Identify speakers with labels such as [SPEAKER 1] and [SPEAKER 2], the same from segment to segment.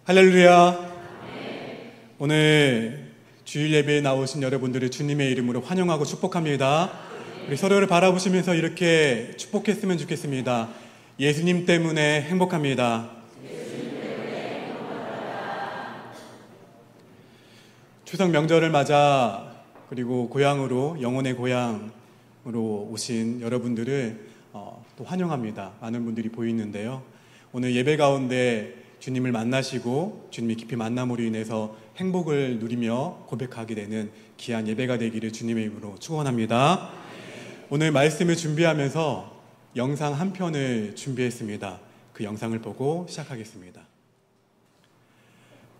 [SPEAKER 1] 할렐루야. 오늘 주일 예배에 나오신 여러분들을 주님의 이름으로 환영하고 축복합니다. 우리 서로를 바라보시면서 이렇게 축복했으면 좋겠습니다. 예수님 때문에 행복합니다. 추석 명절을 맞아 그리고 고향으로, 영혼의 고향으로 오신 여러분들을 또 환영합니다. 많은 분들이 보이는데요. 오늘 예배 가운데 주님을 만나시고 주님이 깊이 만남으로 인해서 행복을 누리며 고백하게 되는 귀한 예배가 되기를 주님의 이름으로 축원합니다. 오늘 말씀을 준비하면서 영상 한 편을 준비했습니다. 그 영상을 보고 시작하겠습니다.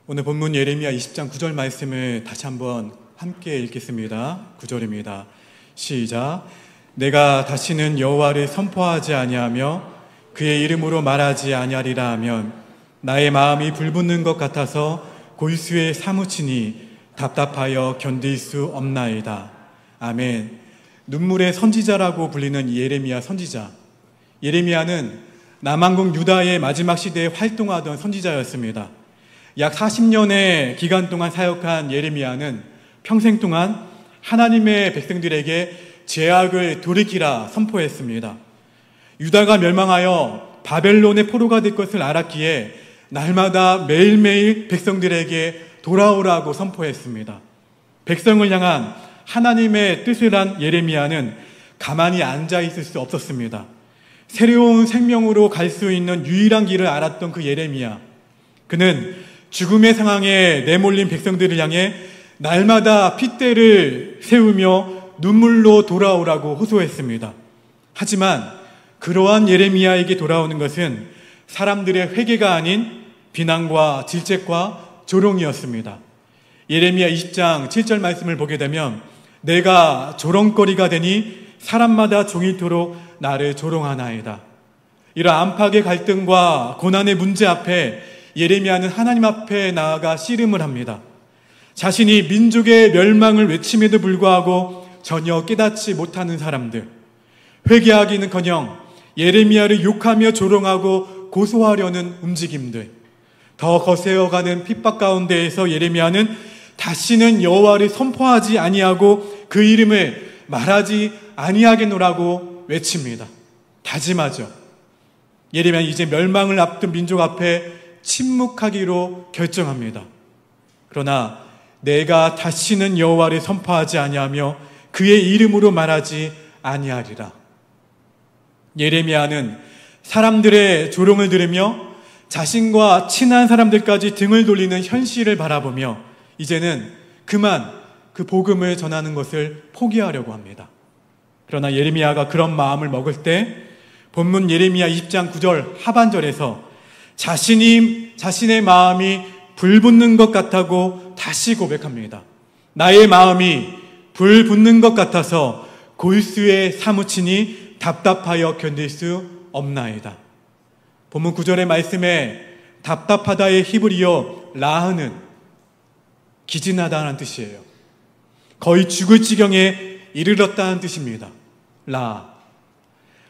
[SPEAKER 1] 오늘 본문 예레미야 20장 9절 말씀을 다시 한번 함께 읽겠습니다. 9절입니다. 시작. 내가 다시는 여호와를 선포하지 아니하며 그의 이름으로 말하지 아니하리라 하면 나의 마음이 불붙는 것 같아서 골수에 사무치니 답답하여 견딜 수 없나이다. 아멘. 눈물의 선지자라고 불리는 예레미야 선지자. 예레미야는 남왕국 유다의 마지막 시대에 활동하던 선지자였습니다. 약 40년의 기간 동안 사역한 예레미야는 평생 동안 하나님의 백성들에게 죄악을 돌이키라 선포했습니다. 유다가 멸망하여 바벨론의 포로가 될 것을 알았기에 날마다 매일매일 백성들에게 돌아오라고 선포했습니다. 백성을 향한 하나님의 뜻을 한 예레미야는 가만히 앉아 있을 수 없었습니다. 새로운 생명으로 갈 수 있는 유일한 길을 알았던 그 예레미야. 그는 죽음의 상황에 내몰린 백성들을 향해 날마다 핏대를 세우며 눈물로 돌아오라고 호소했습니다. 하지만 그러한 예레미야에게 돌아오는 것은 사람들의 회개가 아닌 비난과 질책과 조롱이었습니다. 예레미야 20장 7절 말씀을 보게 되면 내가 조롱거리가 되니 사람마다 종일토록 나를 조롱하나이다. 이런 안팎의 갈등과 고난의 문제 앞에 예레미야는 하나님 앞에 나아가 씨름을 합니다. 자신이 민족의 멸망을 외침에도 불구하고 전혀 깨닫지 못하는 사람들, 회개하기는커녕 예레미야를 욕하며 조롱하고 고소하려는 움직임들, 더 거세어가는 핍박 가운데에서 예레미야는 다시는 여호와를 선포하지 아니하고 그 이름을 말하지 아니하겠노라고 외칩니다. 다짐하죠. 예레미야는 이제 멸망을 앞둔 민족 앞에 침묵하기로 결정합니다. 그러나 내가 다시는 여호와를 선포하지 아니하며 그의 이름으로 말하지 아니하리라. 예레미야는 사람들의 조롱을 들으며 자신과 친한 사람들까지 등을 돌리는 현실을 바라보며 이제는 그만 그 복음을 전하는 것을 포기하려고 합니다. 그러나 예레미야가 그런 마음을 먹을 때 본문 예레미야 20장 9절 하반절에서 자신의 마음이 불붙는 것 같다고 다시 고백합니다. 나의 마음이 불붙는 것 같아서 골수에 사무치니 답답하여 견딜 수 없나이다. 본문 9절의 말씀에 답답하다의 히브리어 라흐는 기진하다는 뜻이에요. 거의 죽을 지경에 이르렀다는 뜻입니다.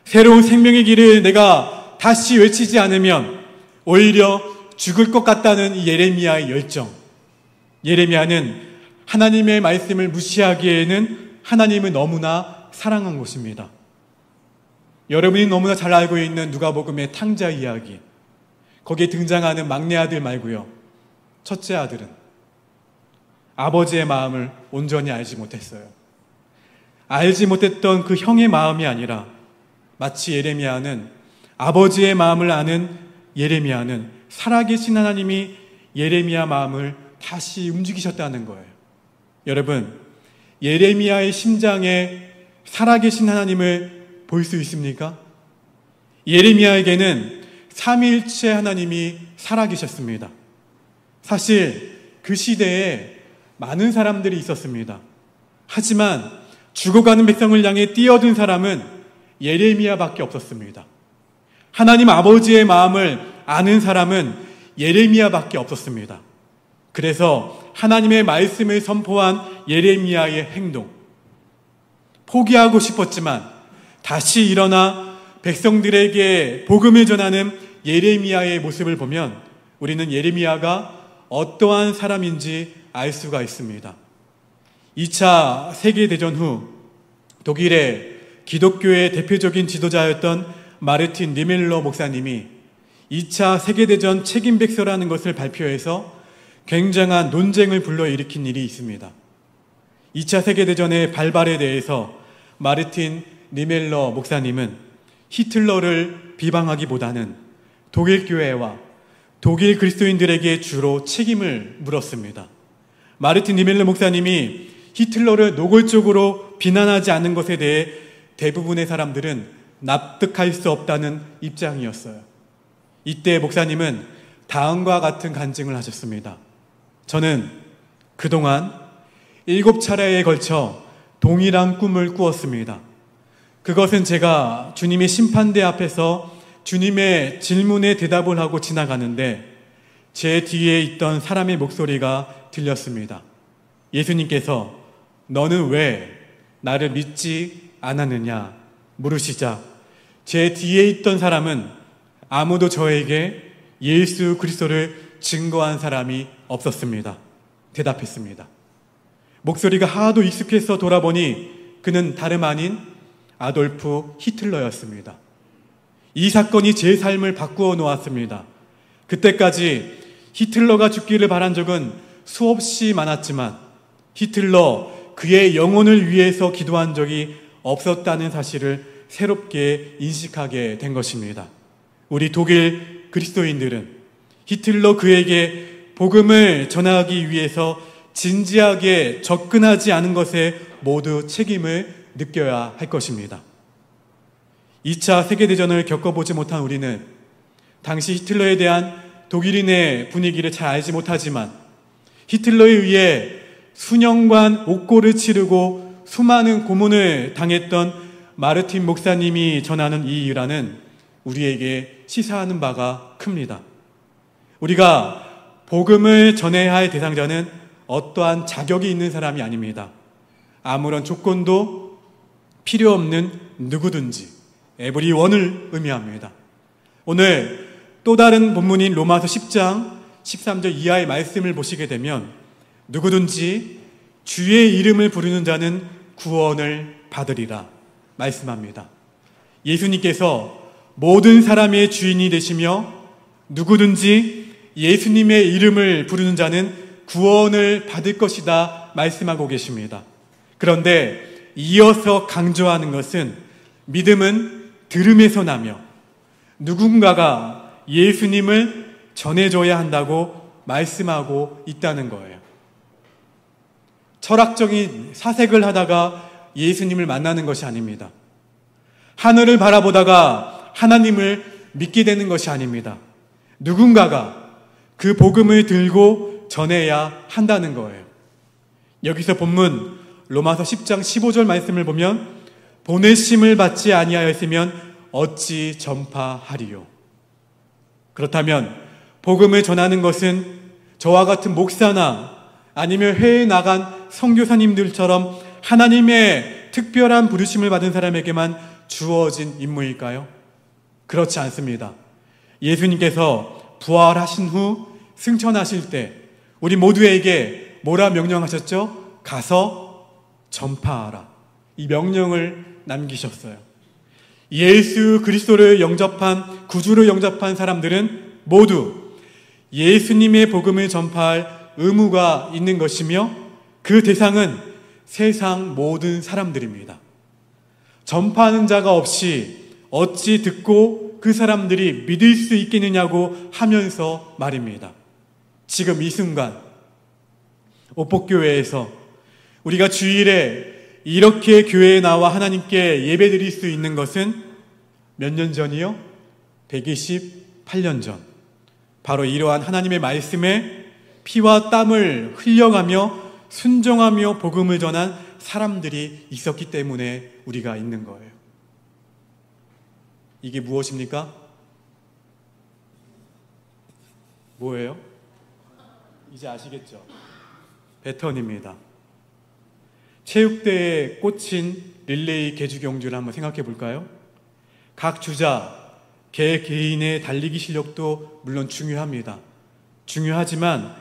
[SPEAKER 1] 새로운 생명의 길을 내가 다시 외치지 않으면 오히려 죽을 것 같다는 이 예레미야의 열정. 예레미야는 하나님의 말씀을 무시하기에는 하나님을 너무나 사랑한 것입니다. 여러분이 너무나 잘 알고 있는 누가복음의 탕자 이야기, 거기에 등장하는 막내 아들 말고요, 첫째 아들은 아버지의 마음을 온전히 알지 못했어요. 알지 못했던 그 형의 마음이 아니라 마치 예레미야는 아버지의 마음을 아는 예레미야는 살아계신 하나님이 예레미야 마음을 다시 움직이셨다는 거예요. 여러분, 예레미야의 심장에 살아계신 하나님을 볼 수 있습니까? 예레미야에게는 삼위일체 하나님이 살아계셨습니다. 사실 그 시대에 많은 사람들이 있었습니다. 하지만 죽어가는 백성을 향해 뛰어든 사람은 예레미야밖에 없었습니다. 하나님 아버지의 마음을 아는 사람은 예레미야밖에 없었습니다. 그래서 하나님의 말씀을 선포한 예레미야의 행동, 포기하고 싶었지만 다시 일어나 백성들에게 복음을 전하는 예레미야의 모습을 보면 우리는 예레미야가 어떠한 사람인지 알 수가 있습니다. 2차 세계대전 후 독일의 기독교의 대표적인 지도자였던 마르틴 니멜러 목사님이 2차 세계대전 책임백서라는 것을 발표해서 굉장한 논쟁을 불러일으킨 일이 있습니다. 2차 세계대전의 발발에 대해서 마르틴 니멜러 목사님은 히틀러를 비방하기보다는 독일 교회와 독일 그리스도인들에게 주로 책임을 물었습니다. 마르틴 니멜러 목사님이 히틀러를 노골적으로 비난하지 않는 것에 대해 대부분의 사람들은 납득할 수 없다는 입장이었어요. 이때 목사님은 다음과 같은 간증을 하셨습니다. 저는 그동안 7차례에 걸쳐 동일한 꿈을 꾸었습니다. 그것은 제가 주님의 심판대 앞에서 주님의 질문에 대답을 하고 지나가는데 제 뒤에 있던 사람의 목소리가 들렸습니다. 예수님께서 너는 왜 나를 믿지 않았느냐 물으시자 제 뒤에 있던 사람은 아무도 저에게 예수 그리스도를 증거한 사람이 없었습니다. 대답했습니다. 목소리가 하도 익숙해서 돌아보니 그는 다름 아닌 아돌프 히틀러였습니다. 이 사건이 제 삶을 바꾸어 놓았습니다. 그때까지 히틀러가 죽기를 바란 적은 수없이 많았지만 히틀러 그의 영혼을 위해서 기도한 적이 없었다는 사실을 새롭게 인식하게 된 것입니다. 우리 독일 그리스도인들은 히틀러 그에게 복음을 전하기 위해서 진지하게 접근하지 않은 것에 모두 책임을 느껴야 할 것입니다. 2차 세계대전을 겪어보지 못한 우리는 당시 히틀러에 대한 독일인의 분위기를 잘 알지 못하지만 히틀러에 의해 수년간 옥고를 치르고 수많은 고문을 당했던 마르틴 목사님이 전하는 이 일화는 우리에게 시사하는 바가 큽니다. 우리가 복음을 전해야 할 대상자는 어떠한 자격이 있는 사람이 아닙니다. 아무런 조건도 필요 없는 누구든지 에브리원을 의미합니다. 오늘 또 다른 본문인 로마서 10장 13절 이하의 말씀을 보시게 되면 누구든지 주의 이름을 부르는 자는 구원을 받으리라 말씀합니다. 예수님께서 모든 사람의 주인이 되시며 누구든지 예수님의 이름을 부르는 자는 구원을 받을 것이다 말씀하고 계십니다. 그런데 이어서 강조하는 것은 믿음은 들음에서 나며 누군가가 예수님을 전해줘야 한다고 말씀하고 있다는 거예요. 철학적인 사색을 하다가 예수님을 만나는 것이 아닙니다. 하늘을 바라보다가 하나님을 믿게 되는 것이 아닙니다. 누군가가 그 복음을 들고 전해야 한다는 거예요. 여기서 본문 로마서 10장 15절 말씀을 보면 보내심을 받지 아니하였으면 어찌 전파하리요. 그렇다면 복음을 전하는 것은 저와 같은 목사나 아니면 해외에 나간 선교사님들처럼 하나님의 특별한 부르심을 받은 사람에게만 주어진 임무일까요? 그렇지 않습니다. 예수님께서 부활하신 후 승천하실 때 우리 모두에게 뭐라 명령하셨죠? 가서 전파하라. 이 명령을 남기셨어요. 예수 그리스도를 영접한, 구주를 영접한 사람들은 모두 예수님의 복음을 전파할 의무가 있는 것이며 그 대상은 세상 모든 사람들입니다. 전파하는 자가 없이 어찌 듣고 그 사람들이 믿을 수 있겠느냐고 하면서 말입니다. 지금 이 순간 오폭교회에서 우리가 주일에 이렇게 교회에 나와 하나님께 예배드릴 수 있는 것은 몇 년 전이요? 128년 전. 바로 이러한 하나님의 말씀에 피와 땀을 흘려가며 순종하며 복음을 전한 사람들이 있었기 때문에 우리가 있는 거예요. 이게 무엇입니까? 뭐예요? 이제 아시겠죠? 배턴입니다. 체육대회에 꽂힌 릴레이 개주경주를 한번 생각해 볼까요? 각 주자, 개인의 달리기 실력도 물론 중요합니다. 중요하지만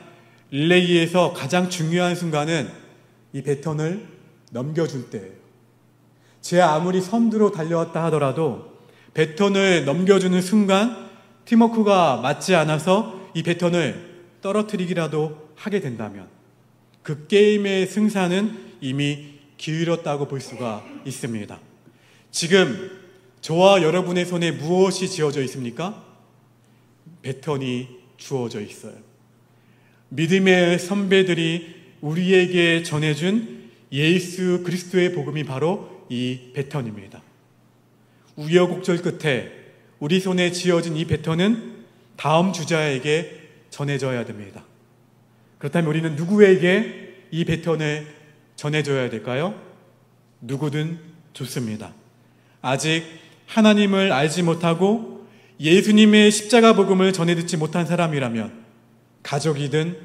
[SPEAKER 1] 릴레이에서 가장 중요한 순간은 이 배턴을 넘겨줄 때예요. 제가 아무리 선두로 달려왔다 하더라도 배턴을 넘겨주는 순간 팀워크가 맞지 않아서 이 배턴을 떨어뜨리기라도 하게 된다면 그 게임의 승산은 이미 기울었다고 볼 수가 있습니다. 지금 저와 여러분의 손에 무엇이 쥐어져 있습니까? 배턴이 주어져 있어요. 믿음의 선배들이 우리에게 전해준 예수 그리스도의 복음이 바로 이 배턴입니다. 우여곡절 끝에 우리 손에 쥐어진 이 배턴은 다음 주자에게 전해져야 됩니다. 그렇다면 우리는 누구에게 이 배턴을 전해줘야 될까요? 누구든 좋습니다. 아직 하나님을 알지 못하고 예수님의 십자가 복음을 전해 듣지 못한 사람이라면 가족이든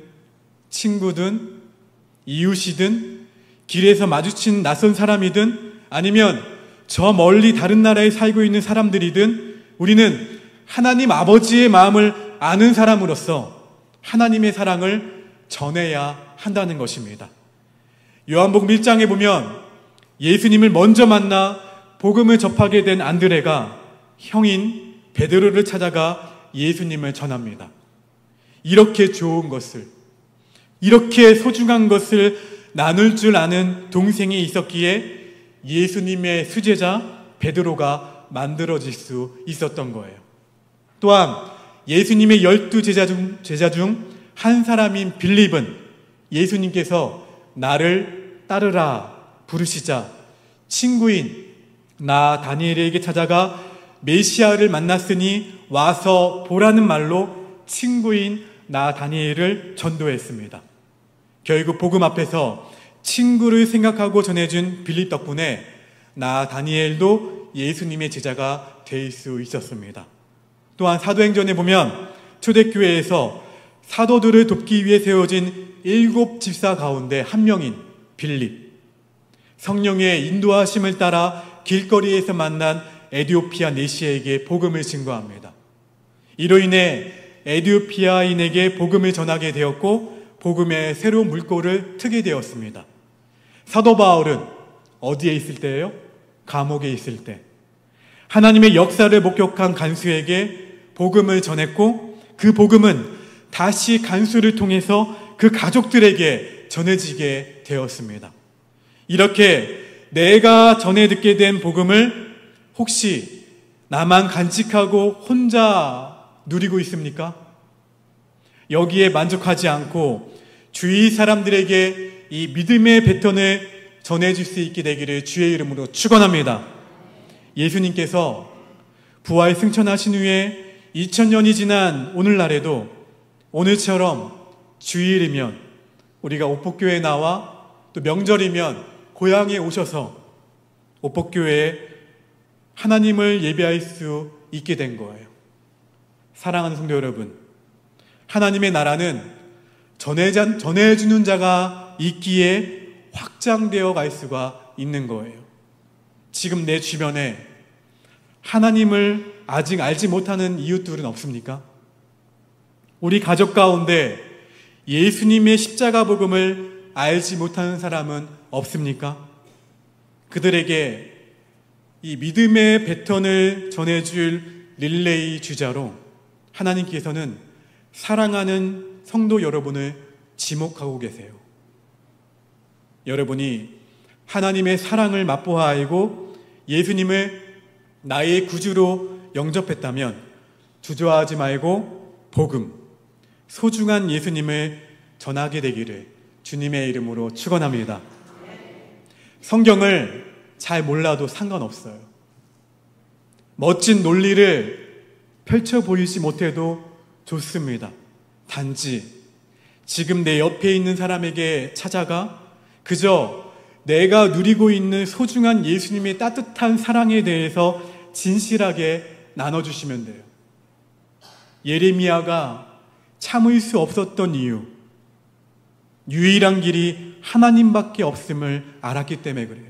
[SPEAKER 1] 친구든 이웃이든 길에서 마주친 낯선 사람이든 아니면 저 멀리 다른 나라에 살고 있는 사람들이든 우리는 하나님 아버지의 마음을 아는 사람으로서 하나님의 사랑을 전해야 한다는 것입니다. 요한복음 1장에 보면 예수님을 먼저 만나 복음을 접하게 된 안드레가 형인 베드로를 찾아가 예수님을 전합니다. 이렇게 좋은 것을, 이렇게 소중한 것을 나눌 줄 아는 동생이 있었기에 예수님의 수제자 베드로가 만들어질 수 있었던 거예요. 또한 예수님의 12 제자 중 한 사람인 빌립은 예수님께서 나를 따르라 부르시자 친구인 나 다니엘에게 찾아가 메시아를 만났으니 와서 보라는 말로 친구인 나 다니엘을 전도했습니다. 결국 복음 앞에서 친구를 생각하고 전해준 빌립 덕분에 나 다니엘도 예수님의 제자가 될 수 있었습니다. 또한 사도행전에 보면 초대교회에서 사도들을 돕기 위해 세워진 7 집사 가운데 한 명인 빌립, 성령의 인도하심을 따라 길거리에서 만난 에티오피아 내시에게 복음을 증거합니다. 이로 인해 에티오피아인에게 복음을 전하게 되었고 복음의 새로운 물꼬를 트게 되었습니다. 사도 바울은 어디에 있을 때예요? 감옥에 있을 때 하나님의 역사를 목격한 간수에게 복음을 전했고 그 복음은 다시 간수를 통해서 그 가족들에게 전해지게 되었습니다. 이렇게 내가 전해 듣게 된 복음을 혹시 나만 간직하고 혼자 누리고 있습니까? 여기에 만족하지 않고 주위 사람들에게 이 믿음의 배턴을 전해줄 수 있게 되기를 주의 이름으로 축원합니다. 예수님께서 부활 승천하신 후에 2000년이 지난 오늘날에도 오늘처럼 주일이면 우리가 오복교회에 나와 또 명절이면 고향에 오셔서 오복교회에 하나님을 예배할 수 있게 된 거예요. 사랑하는 성도 여러분, 하나님의 나라는 전해주는 자가 있기에 확장되어 갈 수가 있는 거예요. 지금 내 주변에 하나님을 아직 알지 못하는 이웃들은 없습니까? 우리 가족 가운데 예수님의 십자가 복음을 알지 못하는 사람은 없습니까? 그들에게 이 믿음의 배턴을 전해줄 릴레이 주자로 하나님께서는 사랑하는 성도 여러분을 지목하고 계세요. 여러분이 하나님의 사랑을 맛보아 알고 예수님을 나의 구주로 영접했다면 주저하지 말고 복음, 소중한 예수님을 전하게 되기를 주님의 이름으로 축원합니다. 성경을 잘 몰라도 상관없어요. 멋진 논리를 펼쳐 보이지 못해도 좋습니다. 단지 지금 내 옆에 있는 사람에게 찾아가 그저 내가 누리고 있는 소중한 예수님의 따뜻한 사랑에 대해서 진실하게 나눠주시면 돼요. 예레미야가 참을 수 없었던 이유, 유일한 길이 하나님밖에 없음을 알았기 때문에 그래요.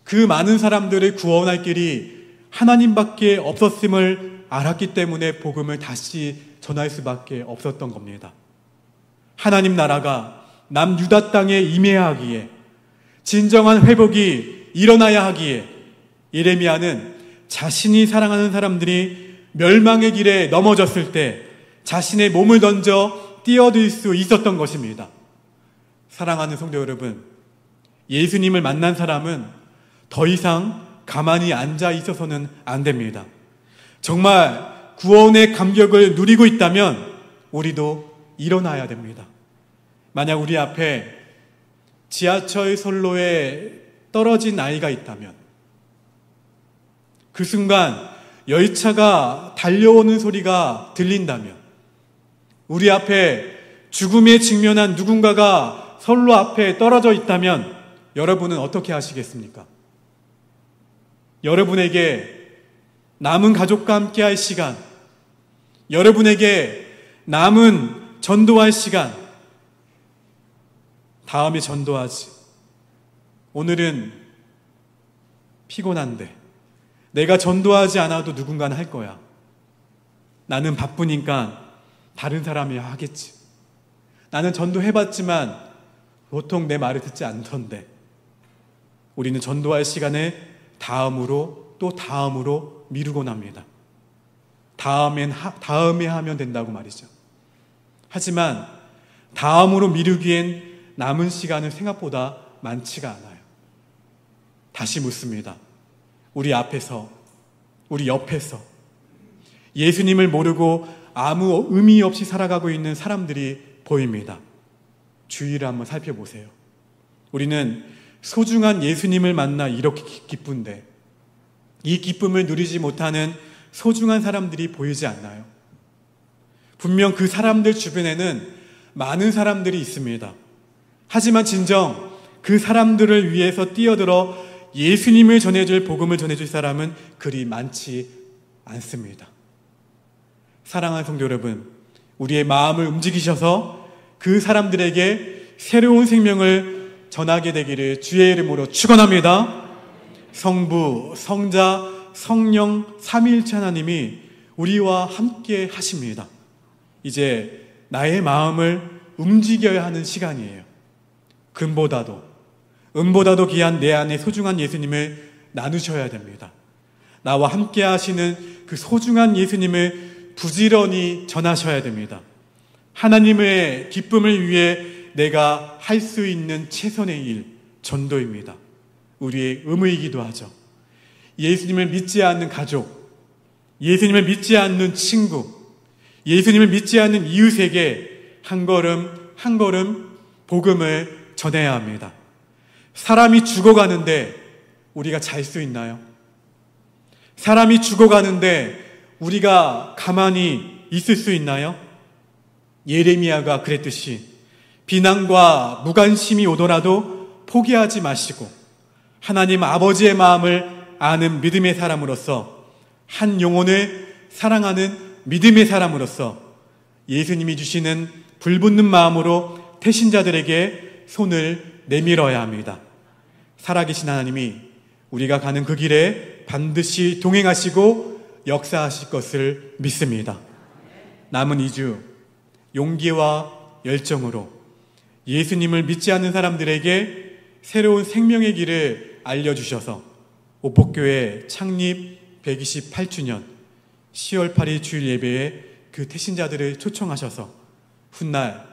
[SPEAKER 1] 그 많은 사람들을 구원할 길이 하나님밖에 없었음을 알았기 때문에 복음을 다시 전할 수밖에 없었던 겁니다. 하나님 나라가 남유다 땅에 임해야 하기에, 진정한 회복이 일어나야 하기에 예레미야는 자신이 사랑하는 사람들이 멸망의 길에 넘어졌을 때 자신의 몸을 던져 뛰어들 수 있었던 것입니다. 사랑하는 성도 여러분, 예수님을 만난 사람은 더 이상 가만히 앉아 있어서는 안 됩니다. 정말 구원의 감격을 누리고 있다면 우리도 일어나야 됩니다. 만약 우리 앞에 지하철 선로에 떨어진 아이가 있다면, 그 순간 열차가 달려오는 소리가 들린다면, 우리 앞에 죽음에 직면한 누군가가 선로 앞에 떨어져 있다면 여러분은 어떻게 하시겠습니까? 여러분에게 남은 가족과 함께할 시간, 여러분에게 남은 전도할 시간, 다음에 전도하지. 오늘은 피곤한데 내가 전도하지 않아도 누군가는 할 거야. 나는 바쁘니까 다른 사람이 하겠지. 나는 전도해봤지만 보통 내 말을 듣지 않던데. 우리는 전도할 시간에 다음으로 또 다음으로 미루곤 합니다. 다음에 하면 된다고 말이죠. 하지만 다음으로 미루기엔 남은 시간은 생각보다 많지가 않아요. 다시 묻습니다. 우리 앞에서, 우리 옆에서 예수님을 모르고 아무 의미 없이 살아가고 있는 사람들이 보입니다. 주위를 한번 살펴보세요. 우리는 소중한 예수님을 만나 이렇게 기쁜데 이 기쁨을 누리지 못하는 소중한 사람들이 보이지 않나요? 분명 그 사람들 주변에는 많은 사람들이 있습니다. 하지만 진정 그 사람들을 위해서 뛰어들어 예수님을 전해줄, 복음을 전해줄 사람은 그리 많지 않습니다. 사랑하는 성도 여러분, 우리의 마음을 움직이셔서 그 사람들에게 새로운 생명을 전하게 되기를 주의 이름으로 축원합니다. 성부, 성자, 성령 삼위일체 하나님이 우리와 함께 하십니다. 이제 나의 마음을 움직여야 하는 시간이에요. 은보다도 귀한 내 안에 소중한 예수님을 나누셔야 됩니다. 나와 함께 하시는 그 소중한 예수님을 부지런히 전하셔야 됩니다. 하나님의 기쁨을 위해 내가 할 수 있는 최선의 일, 전도입니다. 우리의 의무이기도 하죠. 예수님을 믿지 않는 가족, 예수님을 믿지 않는 친구, 예수님을 믿지 않는 이웃에게 한 걸음 한 걸음 복음을 전해야 합니다. 사람이 죽어가는데 우리가 잘 수 있나요? 사람이 죽어가는데 우리가 가만히 있을 수 있나요? 예레미야가 그랬듯이 비난과 무관심이 오더라도 포기하지 마시고 하나님 아버지의 마음을 아는 믿음의 사람으로서, 한 영혼을 사랑하는 믿음의 사람으로서 예수님이 주시는 불붙는 마음으로 태신자들에게 손을 내밀어야 합니다. 살아계신 하나님이 우리가 가는 그 길에 반드시 동행하시고 역사하실 것을 믿습니다. 남은 2주 용기와 열정으로 예수님을 믿지 않는 사람들에게 새로운 생명의 길을 알려주셔서 오복교회 창립 128주년 10월 8일 주일 예배에 그 태신자들을 초청하셔서 훗날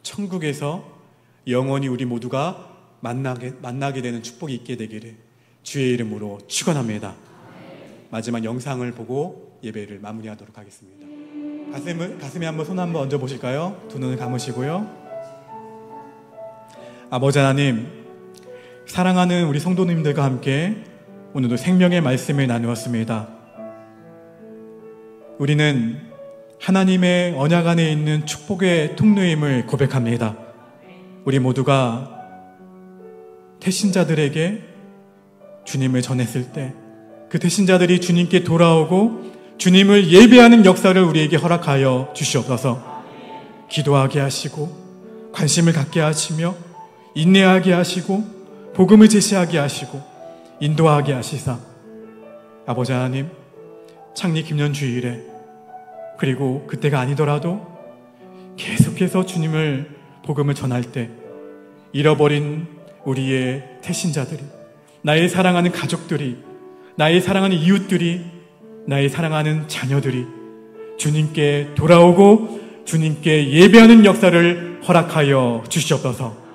[SPEAKER 1] 천국에서 영원히 우리 모두가 만나게 되는 축복이 있게 되기를 주의 이름으로 축원합니다. 마지막 영상을 보고 예배를 마무리하도록 하겠습니다. 가슴에 한번 손 한번 얹어 보실까요? 두 눈을 감으시고요. 아버지 하나님, 사랑하는 우리 성도님들과 함께 오늘도 생명의 말씀을 나누었습니다. 우리는 하나님의 언약 안에 있는 축복의 통로임을 고백합니다. 우리 모두가 태신자들에게 주님을 전했을 때 그 태신자들이 주님께 돌아오고 주님을 예배하는 역사를 우리에게 허락하여 주시옵소서. 기도하게 하시고 관심을 갖게 하시며 인내하게 하시고 복음을 제시하게 하시고 인도하게 하시사 아버지 하나님, 창립 기념 주일에 그리고 그때가 아니더라도 계속해서 주님을 복음을 전할 때 잃어버린 우리의 태신자들이, 나의 사랑하는 가족들이, 나의 사랑하는 이웃들이, 나의 사랑하는 자녀들이 주님께 돌아오고 주님께 예배하는 역사를 허락하여 주시옵소서.